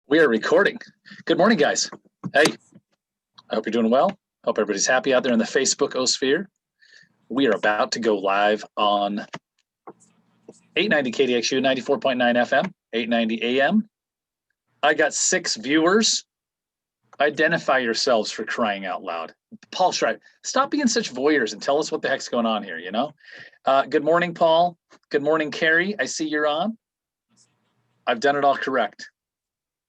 We are recording. Good morning, guys. Hey, I hope you're doing well. Hope everybody's happy out there in the Facebook osphere. We are about to go live on 890 KDXU, 94.9 FM, 890 AM. I got 6 viewers. Identify yourselves, for crying out loud. Paul Schreiber, stop being such voyeurs and tell us what the heck's going on here, you know? Good morning, Paul. Good morning, Carrie. I see you're on. I've done it all correct.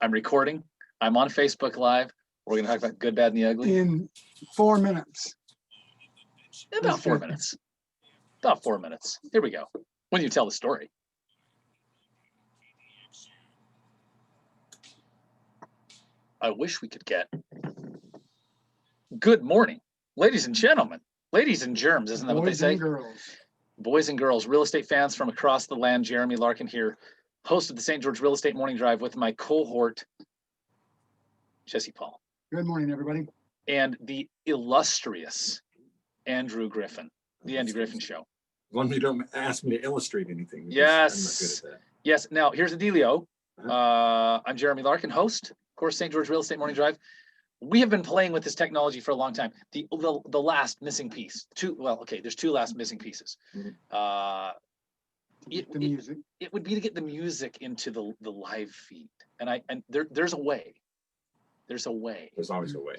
I'm recording. I'm on Facebook Live. We're going to talk about good, bad, and the ugly. In 4 minutes. About 4 minutes. About 4 minutes. Here we go. When you tell the story. I wish we could get good morning, ladies and gentlemen, ladies and germs. Isn't that what they say? Boys and girls. Boys and girls, real estate fans from across the land. Jeremy Larkin here, host of the St. George Real Estate Morning Drive with my cohort, Jesse Paul. Good morning, everybody. And the illustrious Andrew Griffin, the Andy Griffin Show. As long as you don't ask me to illustrate anything. Yes. I'm not good at that. Yes. Now, here's the dealio. I'm Jeremy Larkin, host, of course, St. George Real Estate Morning Drive. We have been playing with this technology for a long time. The last missing piece. There's 2 last missing pieces. The music. It would be to get the music into the live feed. And there's a way. There's a way. There's always a way.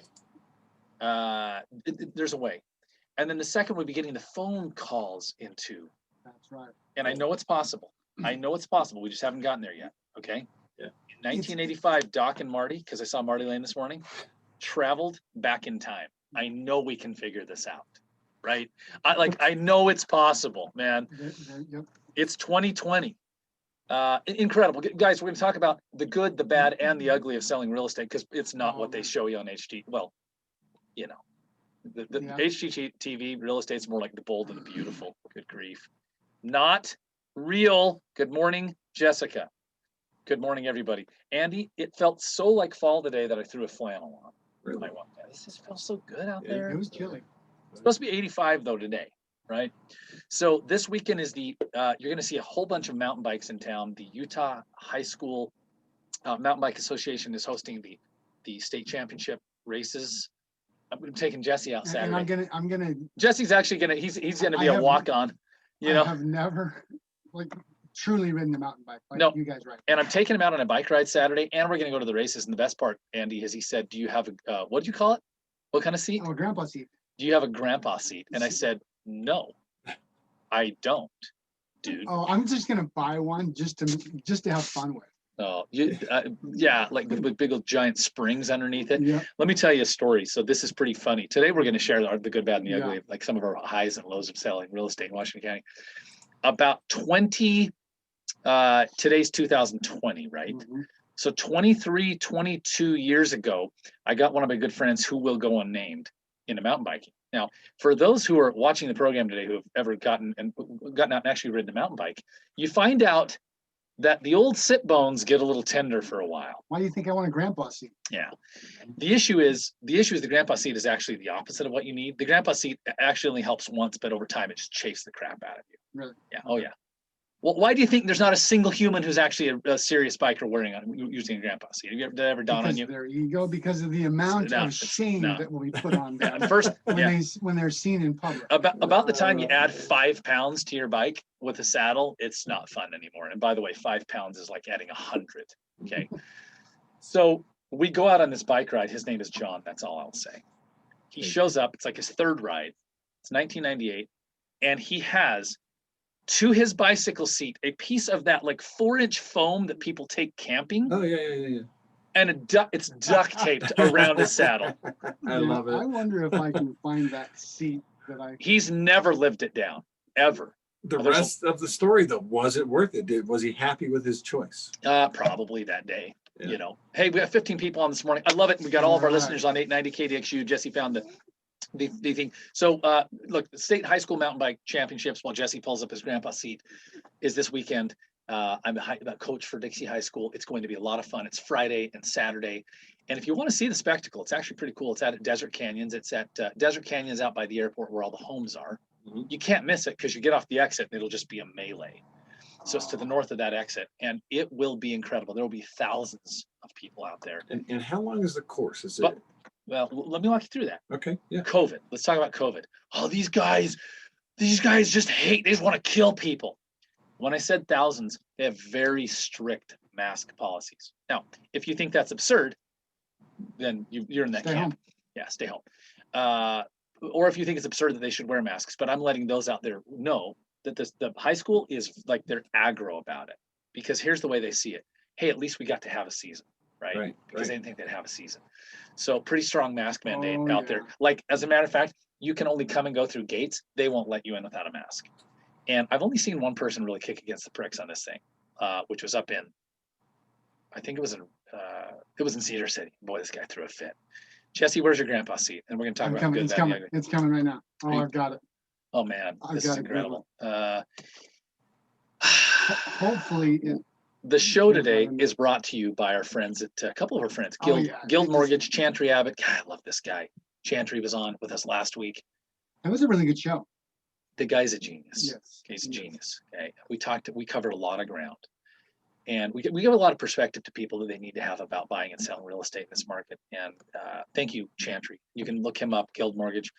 There's a way. And then the second would be getting the phone calls into. That's right. And I know it's possible. I know it's possible. We just haven't gotten there yet. Okay. Yeah. In 1985, Doc and Marty, because I saw Marty Lane this morning, traveled back in time. I know we can figure this out, right? I know it's possible, man. Yep. It's 2020. Incredible. Guys, we're going to talk about the good, the bad, and the ugly of selling real estate, because it's not what they show you on HG. Well, you know, the HGTV real estate's more like the bold and the beautiful. Good grief. Not real. Good morning, Jessica. Good morning, everybody. Andy, it felt so like fall today that I threw a flannel on. Really? This just feels so good out there. It was chilly. It's supposed to be 85 though today, right? So this weekend is you're going to see a whole bunch of mountain bikes in town. The Utah High School Mountain Bike Association is hosting the state championship races. I'm taking Jesse out Saturday. And I'm gonna. Jesse's actually he's gonna be a walk-on. I have never truly ridden a mountain bike like No. you guys ride. And I'm taking him out on a bike ride Saturday, and we're gonna go to the races. And the best part, Andy, is he said, "Do you have a what did you call it? What kind of seat? Oh, grandpa seat. Do you have a grandpa seat?" And I said, "No, I don't, dude." Oh, I'm just gonna buy one just to have fun with. Oh, yeah, like with big old giant springs underneath it. Yeah. Let me tell you a story. So this is pretty funny. Today we're going to share the good, bad, and the ugly, Yeah. like some of our highs and lows of selling real estate in Washington County. About today's 2020, right? Mm-hmm. So 22 years ago, I got one of my good friends who will go unnamed into mountain biking. Now, for those who are watching the program today who have ever gotten out and actually ridden a mountain bike, you find out that the old sit bones get a little tender for a while. Why do you think I want a grandpa seat? Yeah. The issue is the grandpa seat is actually the opposite of what you need. The grandpa seat actually only helps once, but over time it just chafes the crap out of you. Really? Yeah. Oh yeah. Well, why do you think there's not a single human who's actually a serious biker using a grandpa seat? Have you ever, did that ever dawn on you? Their ego, because of the amount of shame that will be put on them when they're seen in public. About the time you add 5 pounds to your bike with a saddle, it's not fun anymore. And by the way, 5 pounds is like adding 100. Okay. So we go out on this bike ride. His name is John. That's all I'll say. He shows up. It's like his 3rd ride. It's 1998. And he has to his bicycle seat a piece of that like 4-inch foam that people take camping. Oh yeah. And it's duct taped around his saddle. I love it. I wonder if I can find that seat that He's never lived it down, ever. The rest of the story though, was it worth it? Was he happy with his choice? Probably that day. Yeah. You know, hey, we have 15 people on this morning. I love it. We got all of our listeners on 890 KDXU. Jesse found the thing. So look, the state high school mountain bike championships, while Jesse pulls up his grandpa seat, is this weekend. I'm a coach for Dixie High School. It's going to be a lot of fun. It's Friday and Saturday. And if you want to see the spectacle, it's actually pretty cool. It's at Desert Canyons. It's at Desert Canyons out by the airport where all the homes are. Mm-hmm. You can't miss it because you get off the exit and it'll just be a melee. So it's to the north of that exit, and it will be incredible. There will be thousands of people out there. And how long is the course? Is But, it? well, let me walk you through that. Okay. Yeah. COVID. Let's talk about COVID. Oh, these guys just hate. They just want to kill people. When I said thousands, they have very strict mask policies. Now, if you think that's absurd, then you're in that Stay camp. home. Yeah, stay home. Or if you think it's absurd that they should wear masks, but I'm letting those out there know that the high school is like they're aggro about it, because here's the way they see it. Hey, at least we got to have a season, right? Because they didn't think they'd have a season. So pretty strong mask mandate out there. Like, as a matter of fact, you can only come and go through gates. They won't let you in without a mask. And I've only seen one person really kick against the pricks on this thing, which was up in, I think it was in Cedar City. Boy, this guy threw a fit. Jesse, where's your grandpa seat? And we're going to talk about good, it's bad, coming. ugly. It's coming right now. Oh, I've got it. Oh man, this is incredible. Hopefully, the show today is brought to you by our friends at a couple of our friends, Guild Mortgage, Chantry Abbott. God, I love this guy. Chantry was on with us last week. It was a really good show. The guy's a genius. Yes, he's a genius. Okay, we covered a lot of ground, and we give a lot of perspective to people that they need to have about buying and selling real estate in this market. And thank you, Chantry. You can look him up, Guild Mortgage.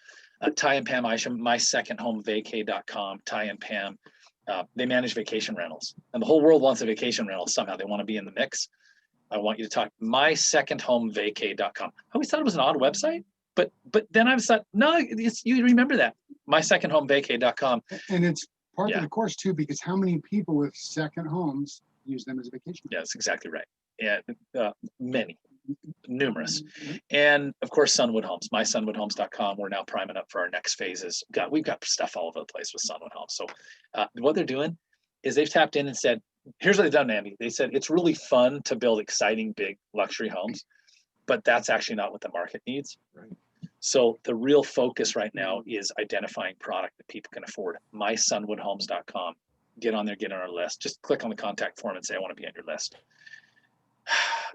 Ty and Pam Isham, mysecondhomevacay.com. Ty and Pam, they manage vacation rentals, and the whole world wants a vacation rental somehow. They want to be in the mix. I want you to talk mysecondhomevacay.com. I always thought it was an odd website, but then I was thought, no, you remember that, mysecondhomevacay.com. And it's part of the course too, because how many people with second homes use them as a vacation? Yeah, that's exactly right. Yeah, many. Numerous. And of course, Sunwood Homes, mysunwoodhomes.com. We're now priming up for our next phases. We've got stuff all over the place with Sunwood Homes. So what they're doing is they've tapped in and said, here's what they've done, Andy. They said it's really fun to build exciting, big luxury homes, but that's actually not what the market needs. Right. So the real focus right now is identifying product that people can afford. mysunwoodhomes.com. Get on there, get on our list. Just click on the contact form and say, I want to be on your list.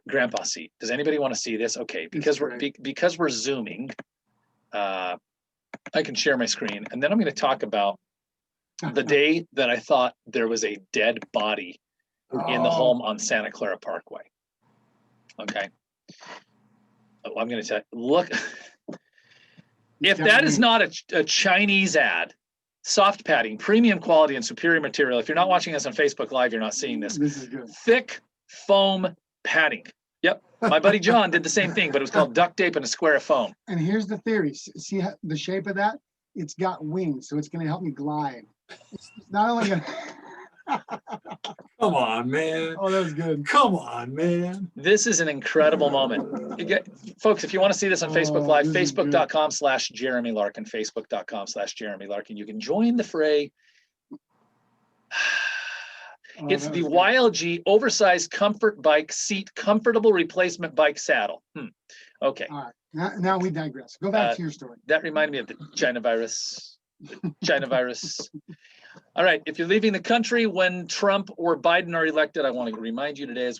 Grandpa seat. Does anybody want to see this? Okay, because we're zooming, I can share my screen, and then I'm going to talk about the day that I thought there was a dead body in the home on Santa Clara Parkway. Okay. I'm going to tell you, look, if that is not a Chinese ad, soft padding, premium quality, and superior material. If you're not watching us on Facebook Live, you're not seeing this. This is good. Thick foam padding. Yep. My buddy John did the same thing, but it was called duct tape and a square of foam. And here's the theory. See the shape of that? It's got wings, so it's going to help me glide. It's not only going to... Come on, man. Oh, that was good. Come on, man. This is an incredible moment. Folks, if you want to see this on Facebook Live, facebook.com/Jeremy Larkin, facebook.com/Jeremy Larkin. You can join the fray. It's the YLG oversized comfort bike seat, comfortable replacement bike saddle. Okay. All right. Now we digress. Go back to your story. That reminded me of the China virus. All right. If you're leaving the country when Trump or Biden are elected, I want to remind you today as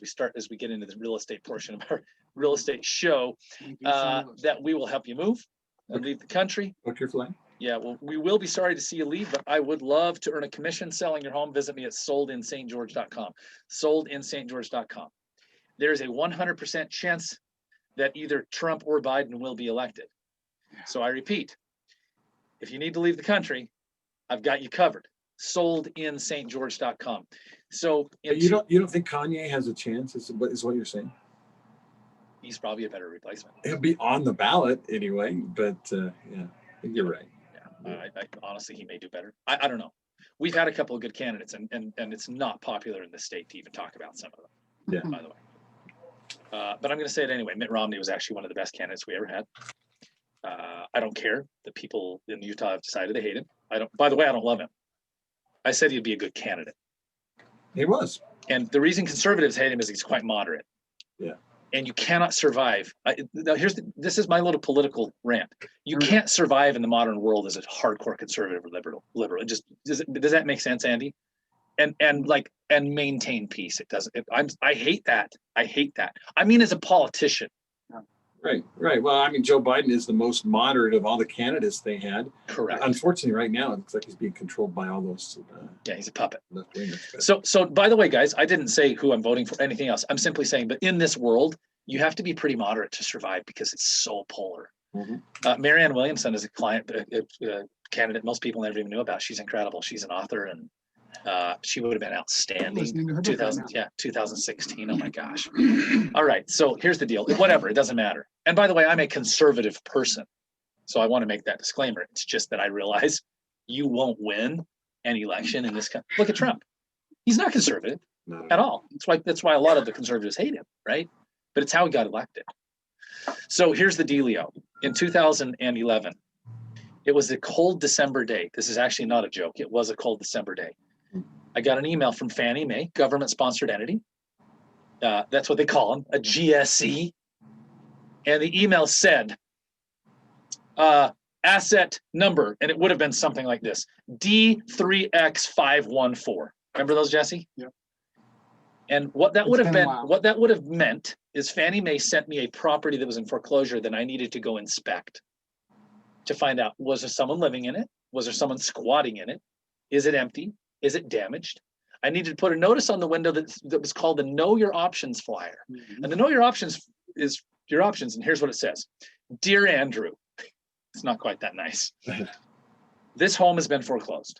we get into the real estate portion of our real estate show, that we will help you move and leave the country. Book your flight. Yeah, well, we will be sorry to see you leave, but I would love to earn a commission selling your home. Visit me at soldinstgeorge.com. Soldinstgeorge.com. There is a 100% chance that either Trump or Biden will be elected. So I repeat, if you need to leave the country, I've got you covered. Soldinstgeorge.com. So you don't think Kanye has a chance? Is what you're saying? He's probably a better replacement. He'll be on the ballot anyway, but yeah, I think you're right. I honestly, he may do better. I don't know. We've had a couple of good candidates, and it's not popular in the state to even talk about some of them. Yeah. By the way, but I'm going to say it anyway. Mitt Romney was actually one of the best candidates we ever had. I don't care that people in Utah have decided they hate him. By the way, I don't love him. I said he'd be a good candidate. He was. And the reason conservatives hate him is he's quite moderate. Yeah. And you cannot survive. This is my little political rant. You can't survive in the modern world as a hardcore conservative or liberal. It just does that make sense, Andy? And maintain peace. It doesn't. I hate that. I hate that. I mean, as a politician, Right. Well, I mean, Joe Biden is the most moderate of all the candidates they had. Correct. Unfortunately, right now, it looks like he's being controlled by all those Yeah, he's a puppet. left-wingers. So by the way, guys, I didn't say who I'm voting for, anything else. I'm simply saying that in this world, you have to be pretty moderate to survive because it's so polar. Marianne Williamson is a candidate most people never even knew about. She's incredible. She's an author, and she would have been outstanding. Listening to her book right 2016. Oh my gosh. All right. So here's the deal. Whatever. It doesn't matter. And by the way, I'm a conservative person. So I want to make that disclaimer. It's just that I realize you won't win an election in this country. Look at Trump. He's not conservative at all. That's why a lot of the conservatives hate him, right? But it's how he got elected. So here's the dealio. In 2011, it was a cold December day. This is actually not a joke. It was a cold December day. I got an email from Fannie Mae, government-sponsored entity. That's what they call them, a GSE. And the email said, asset number, and it would have been something like this, D3X514. Remember those, Jesse? Yeah. And what that would have been, wild. what that would have meant is Fannie Mae sent me a property that was in foreclosure that I needed to go inspect to find out, was there someone living in it? Was there someone squatting in it? Is it empty? Is it damaged? I needed to put a notice on the window that was called the Know Your Options flyer. And the Know Your Options is your options. And here's what it says. Dear Andrew, it's not quite that nice. This home has been foreclosed.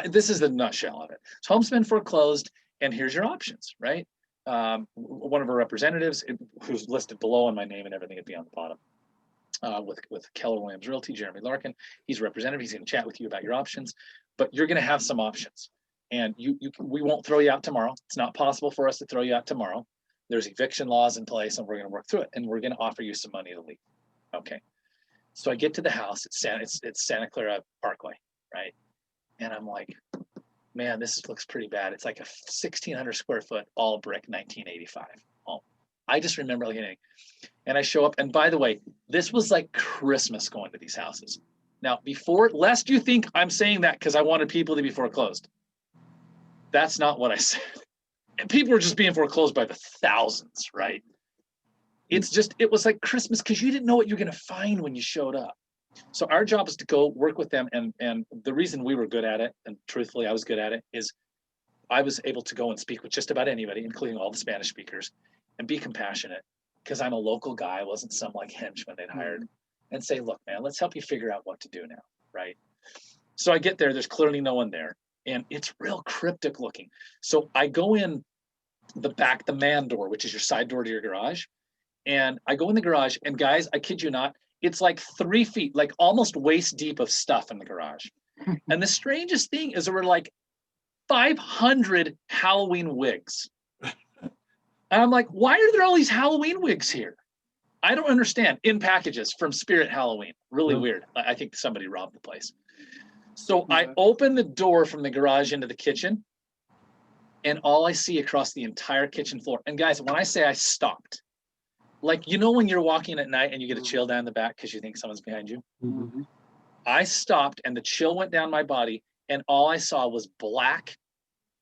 This is the nutshell of it. This home's been foreclosed, and here's your options, right? One of our representatives, who's listed below on my name and everything, would be on the bottom. With Keller Williams Realty, Jeremy Larkin. He's a representative. He's going to chat with you about your options, but you're going to have some options. And we won't throw you out tomorrow. It's not possible for us to throw you out tomorrow. There's eviction laws in place, and we're going to work through it. And we're going to offer you some money to leave. Okay. So I get to the house. It's Santa Clara Parkway, right? And I'm like, man, this looks pretty bad. It's like a 1,600 square foot, all brick, 1985 home. I just remember getting, and I show up. And by the way, this was like Christmas going to these houses. Now, lest you think I'm saying that because I wanted people to be foreclosed. That's not what I said. And people were just being foreclosed by the thousands, right? It was like Christmas because you didn't know what you're going to find when you showed up. So our job is to go work with them. And the reason we were good at it, and truthfully I was good at it, is I was able to go and speak with just about anybody, including all the Spanish speakers, and be compassionate because I'm a local guy. I wasn't some like henchman they'd hired, and say, look, man, let's help you figure out what to do now, right? So I get there, there's clearly no one there, and it's real cryptic looking. So I go in the man door, which is your side door to your garage, and I go in the garage, and guys, I kid you not, it's like 3 feet, like almost waist deep of stuff in the garage. And the strangest thing is there were like 500 Halloween wigs. And I'm like, why are there all these Halloween wigs here? I don't understand. In packages from Spirit Halloween. Really weird. I think somebody robbed the place. So I open the door from the garage into the kitchen, and all I see across the entire kitchen floor. And guys, when I say I stopped, like, you know, when you're walking at night and you get a chill down the back because you think someone's behind you? I stopped, and the chill went down my body, and all I saw was black,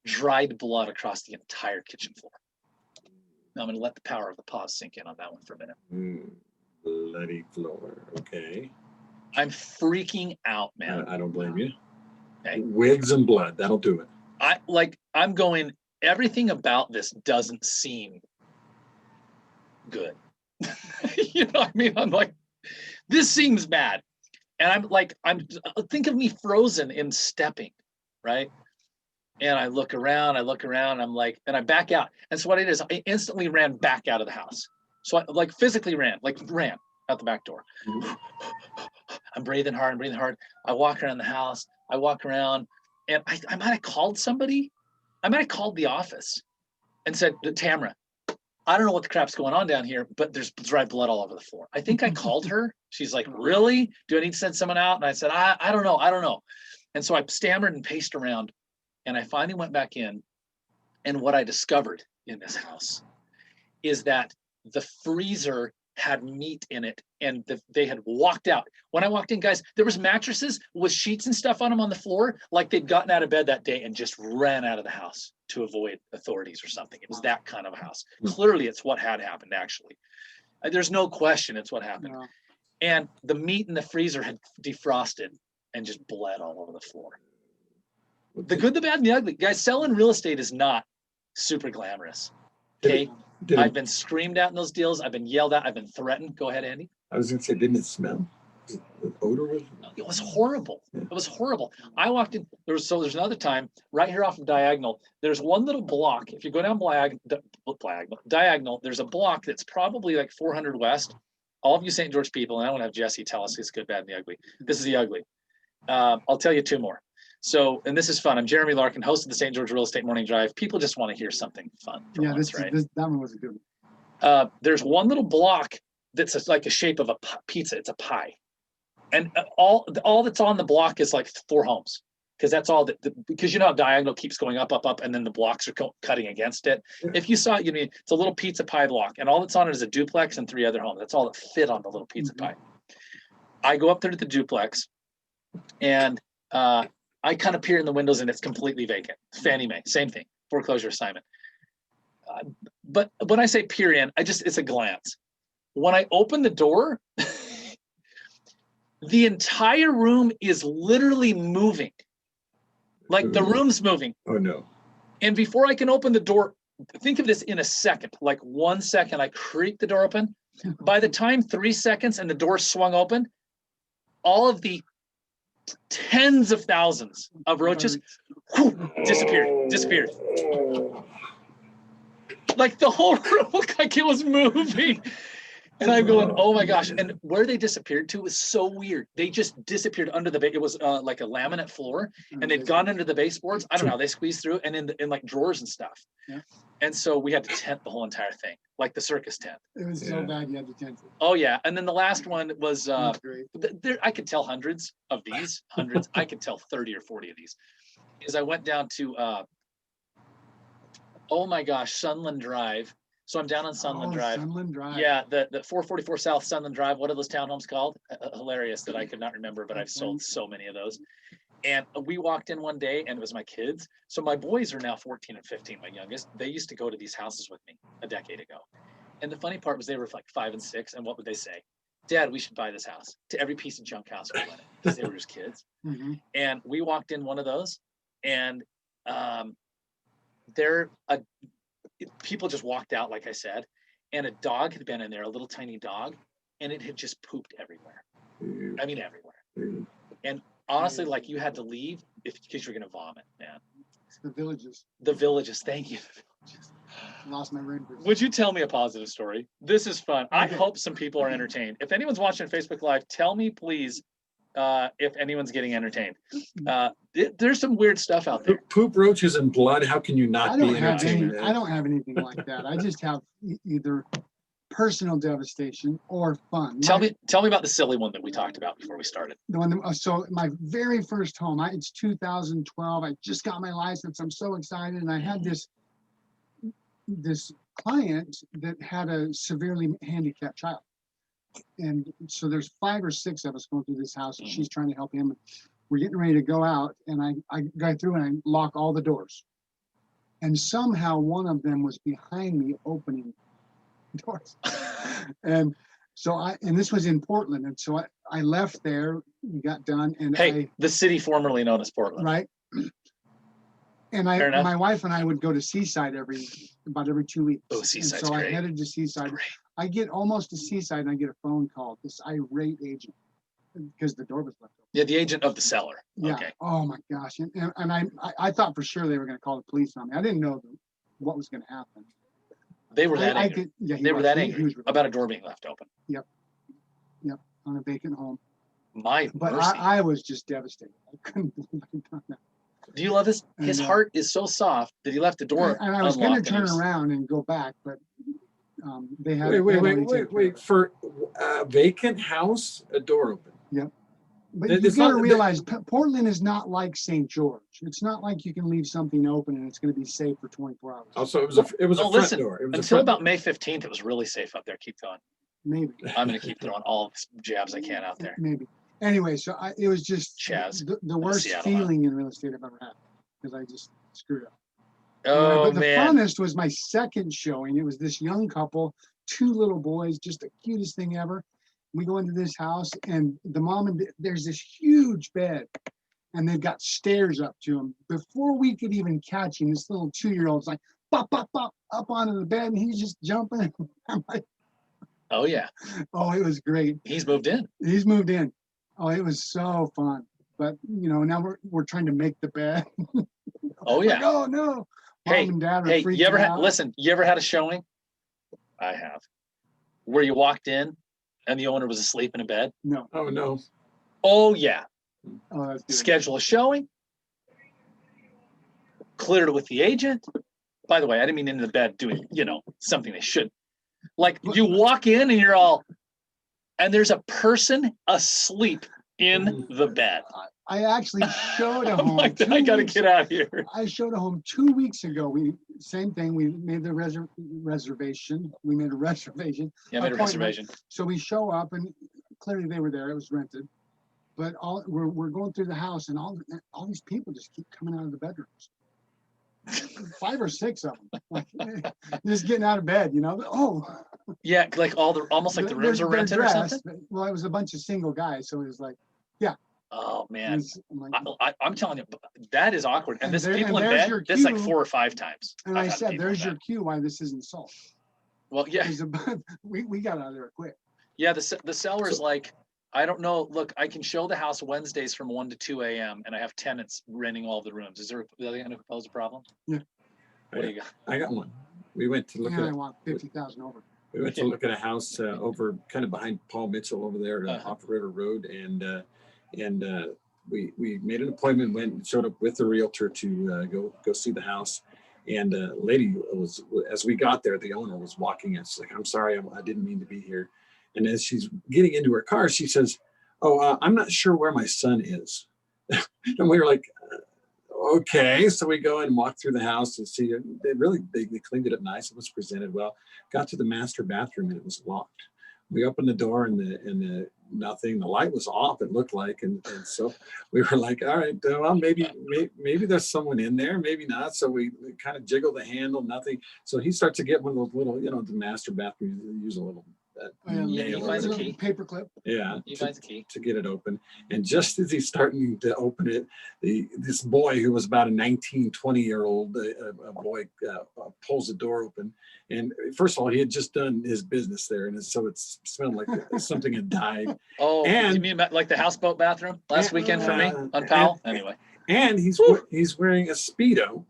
dried blood across the entire kitchen floor. Now I'm going to let the power of the pause sink in on that one for a minute. Bloody floor. Okay. I'm freaking out, man. I don't blame you. Okay. Wigs and blood. That'll do it. I'm going, everything about this doesn't seem good. You know what I mean? I'm like, this seems bad. And think of me frozen in stepping, right? And I look around, I'm like, and I back out. And so what it is, I instantly ran back out of the house. So I physically ran out the back door. I'm breathing hard. I walk around the house. I walk around, and I might have called somebody. I might have called the office and said, Tamara, I don't know what the crap's going on down here, but there's dried blood all over the floor. I think I called her. She's like, really? Do I need to send someone out? And I said, I don't know. And so I stammered and paced around. And I finally went back in, and what I discovered in this house is that the freezer had meat in it, and they had walked out. When I walked in, guys, there was mattresses with sheets and stuff on them on the floor, like they'd gotten out of bed that day and just ran out of the house to avoid authorities or something. It was that kind of a house. Clearly, it's what had happened, actually. There's no question it's what happened. No. And the meat in the freezer had defrosted and just bled all over the floor. The good, the bad, and the ugly. Guys, selling real estate is not super glamorous. Okay. I've been screamed at in those deals. I've been yelled at. I've been threatened. Go ahead, Andy. I was gonna say, didn't it smell? The odor was. It was horrible. It was horrible. I walked in. There's another time right here off of Diagonal. There's one little block. If you go down Diagonal, there's a block that's probably like 400 West. All of you St. George people, and I want to have Jesse tell us it's good, bad, and the ugly. This is the ugly. I'll tell you two more. So, and this is fun. I'm Jeremy Larkin, host of the St. George Real Estate Morning Drive. People just want to hear something fun. Yeah, once, right? that one was a good one. There's one little block that's like a shape of a pizza. It's a pie. And all that's on the block is like 4 homes. Because that's all because you know how Diagonal keeps going up, and then the blocks are cutting against it. Yeah. If you saw it, you mean it's a little pizza pie block, and all that's on it is a duplex and 3 other homes. That's all that fit on the little pizza pie. I go up there to the duplex, and I kind of peer in the windows, and it's completely vacant. Fannie Mae, same thing, foreclosure assignment. But when I say peer in, it's a glance. When I open the door, the entire room is literally moving. Like the room's moving. Oh no. And before I can open the door, think of this in a second, like 1 second, I creak the door open. By the time 3 seconds and the door swung open, all of the tens of thousands of roaches disappeared. Like the whole room looked like it was moving. And I'm going, oh my gosh. And where they disappeared to was so weird. They just disappeared under the base. It was like a laminate floor, and they'd gone under the baseboards. I don't know. They squeezed through and in like drawers and stuff. Yeah. And so we had to tent the whole entire thing, like the circus tent. It was so bad you had to tent it. Oh yeah. And then the last one was, I could tell hundreds of these, I could tell 30 or 40 of these. Is I went down to, oh my gosh, Sunland Drive. So I'm down on Sunland Drive. Sunland Drive. Yeah, the 444 South Sunland Drive. What are those townhomes called? Hilarious that I could not remember, but I've sold so many of those. And we walked in one day, and it was my kids. So my boys are now 14 and 15, my youngest. They used to go to these houses with me a decade ago. And the funny part was they were like 5 and 6, and what would they say? Dad, we should buy this house. To every piece of junk house we went in, because they were just kids. Mm-hmm. And we walked in one of those, and people just walked out, like I said, and a dog had been in there, a little tiny dog, and it had just pooped everywhere. I mean, everywhere. And honestly, like you had to leave because you're going to vomit, man. The villages. Thank you. Lost my room. Would you tell me a positive story? This is fun. I hope some people are entertained. If anyone's watching Facebook Live, tell me, please, if anyone's getting entertained. There's some weird stuff out there. Poop, roaches, and blood. How can you not be entertained? I don't have anything like that. I just have either personal devastation or fun. Tell me about the silly one that we talked about before we started. The one. So my very first home. It's 2012. I just got my license. I'm so excited, and I had this client that had a severely handicapped child. And so there's 5 or 6 of us going through this house, and she's trying to help him. We're getting ready to go out, and I go through and I lock all the doors. And somehow one of them was behind me opening doors. And so and this was in Portland. And so I left there, we got done. And the city formerly known as Portland. Right. And my wife and I would go to Seaside about every 2 weeks. Oh, Seaside's great. So I headed to Seaside. Great. I get almost to Seaside, and I get a phone call, this irate agent, because the door was left open. Yeah, the agent of the seller. Yeah. Okay. Oh my gosh. And I thought for sure they were going to call the police on me. I didn't know what was going to happen. They were that angry. They were that angry about a door being left open. Yep. On a vacant home. But I was just devastated. I couldn't believe I'd done that. Do you love this? His heart is so soft that he left the door. And I was going to turn around and go back, but they had. Wait! For a vacant house, a door open. Yep. But you got to realize, Portland is not like St. George. It's not like you can leave something open and it's going to be safe for 24 hours. Also, it was a front door. Until about May 15th, it was really safe up there. Keep going. Maybe. I'm going to keep throwing all jabs I can out there. Maybe. Anyway, so it was just the worst feeling in real estate I've ever had, because I just screwed up. Oh, but the funnest was my second showing. It was this young couple. 2 little boys, just the cutest thing ever. We go into this house, and the mom and there's this huge bed, and they've got stairs up to them. Before we could even catch him, this little 2-year-old's like, pop, pop, pop, up onto the bed, and he's just jumping. I'm like, Oh yeah, oh, it was great. he's moved in. He's moved in. Oh, it was so fun. But now we're trying to make the bed. Oh Like, yeah. oh no. Hey, Mom and Dad are Hey, freaking you ever had? out. Listen, you ever had a showing? I have. Where you walked in, and the owner was asleep in a bed. No. Oh no. Oh yeah. Oh, that's good. Schedule a showing. Cleared it with the agent. By the way, I didn't mean in the bed doing, something they shouldn't. Like you walk in and you're all, and there's a person asleep in the bed. I actually showed a I'm home. like, 2 I gotta weeks- get out of here. I showed a home 2 weeks ago. Same thing. We made the reservation. We made a reservation. Yeah, I made a Appointment. reservation. So we show up, and clearly they were there. It was rented. But we're going through the house, and all these people just keep coming out of the bedrooms. 5 or 6 of them, like just getting out of bed. Oh, Yeah, like almost like the rooms are they're rented or dressed, something. Well, it was a bunch of single guys, so it was like, Oh it man, was- I'm like, I'm telling you, that is awkward. And And this there- people and in there's bed, your that's like cue. 4 or 5 times. and I've I had said, people in "There's your bed. cue why this isn't sold." Well, yeah, We got out of there quick. yeah. The seller's So- like, I don't know. Look, I can show the house Wednesdays from 1 to 2 a.m. and I have tenants renting all the rooms. Are they going to pose a problem? Yeah. What do you got? I got one. We went to look And I at want 50,000 over. we went to look at a house over kind of behind Paul Mitchell over there off River Road, and we made an appointment, went and showed up with the realtor to go see the house. And lady was, as we got there, the owner was walking in. She's like, "I'm sorry, I didn't mean to be here." And as she's getting into her car, she says, "Oh, I'm not sure where my son is." And we were like, okay. So we go and walk through the house and see it. They cleaned it up nice. It was presented well. Got to the master bathroom and it was locked. We opened the door and the nothing. The light was off. It looked like, and so we were like, all right, well, maybe there's someone in there, maybe not. So we kind of jiggle the handle, nothing. So he starts to get one of those little, the master bathroom. You use a little. Yeah, he finds a key. Paperclip. Yeah, He finds a key. to get it open. And just as he's starting to open it, this boy who was about a 19, 20-year-old boy pulls the door open. And first of all, he had just done his business there. And so it smelled like something had died. Oh, And- you mean like the houseboat bathroom last weekend for me on Powell? Anyway. And he's wearing a Speedo,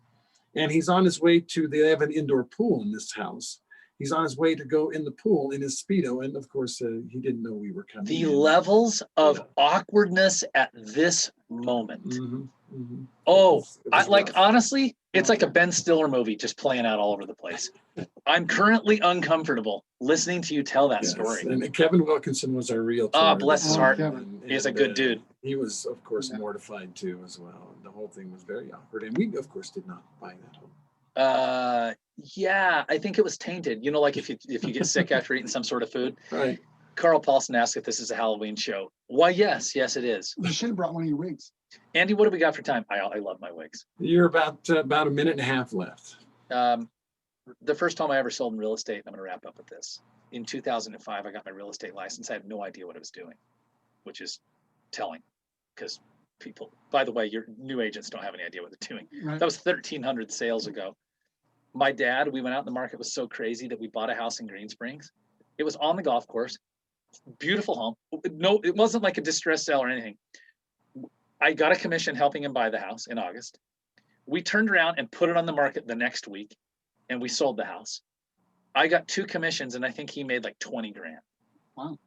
and he's on his way they have an indoor pool in this house. He's on his way to go in the pool in his Speedo. And of course, he didn't know we were coming. The in. levels of awkwardness at this moment. Mhm, mhm. Oh, It was rough. honestly, it's like a Ben Stiller movie just playing out all over the place. I'm currently uncomfortable listening to you tell that Yes, story. and Kevin Wilkinson was our realtor. Ah, bless his heart. Kevin. He's a good dude. He was, of course, Yeah. mortified too, as well. The whole thing was very awkward, and we, of course, did not buy that home. Yeah, I think it was tainted. Like if you get sick after eating some sort of food. Right. Carl Paulson asked if this is a Halloween show. Why, yes, it is. You should have brought one of your wigs. Andy, what do we got for time? I love my wigs. You're about a minute and a half left. The first time I ever sold in real estate, I'm going to wrap up with this. In 2005, I got my real estate license. I had no idea what I was doing, which is telling, because people, by the way, your new agents don't have any idea what they're doing. Right? That was 1,300 sales ago. My dad, we went out in the market, was so crazy that we bought a house in Green Springs. It was on the golf course, beautiful home. No, it wasn't like a distressed sale or anything. I got a commission helping him buy the house in August. We turned around and put it on the market the next week, and we sold the house. I got 2 commissions, and I think he made like 20 grand. Wow.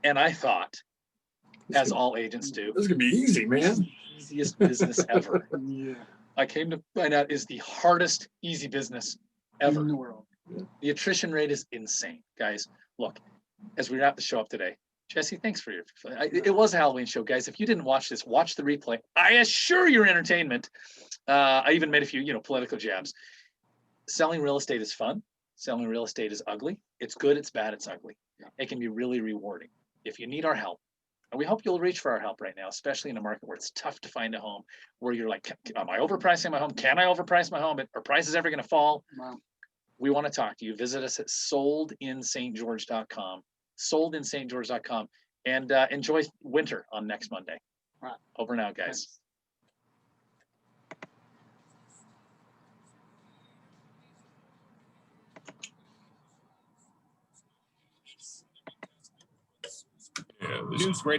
And I thought, as all agents do, This is gonna be easy, man. easiest business ever. Yeah. I came to find out is the hardest easy business ever. In the world. The attrition rate is insane, guys. Look, as we wrap the show up today, Jesse, thanks for your. It was a Halloween show, guys. If you didn't watch this, watch the replay. I assure your entertainment. I even made a few, political jabs. Selling real estate is fun. Selling real estate is ugly. It's good. It's bad. It's ugly. It can be really rewarding. If you need our help, and we hope you'll reach for our help right now, especially in a market where it's tough to find a home, where you're like, am I overpricing my home? Can I overprice my home? Are prices ever going to fall? Wow. we want to talk to you. Visit us at soldinstgeorge.com, soldinstgeorge.com, and enjoy winter on next Monday. All right. Over now, guys. Thanks. News Radio.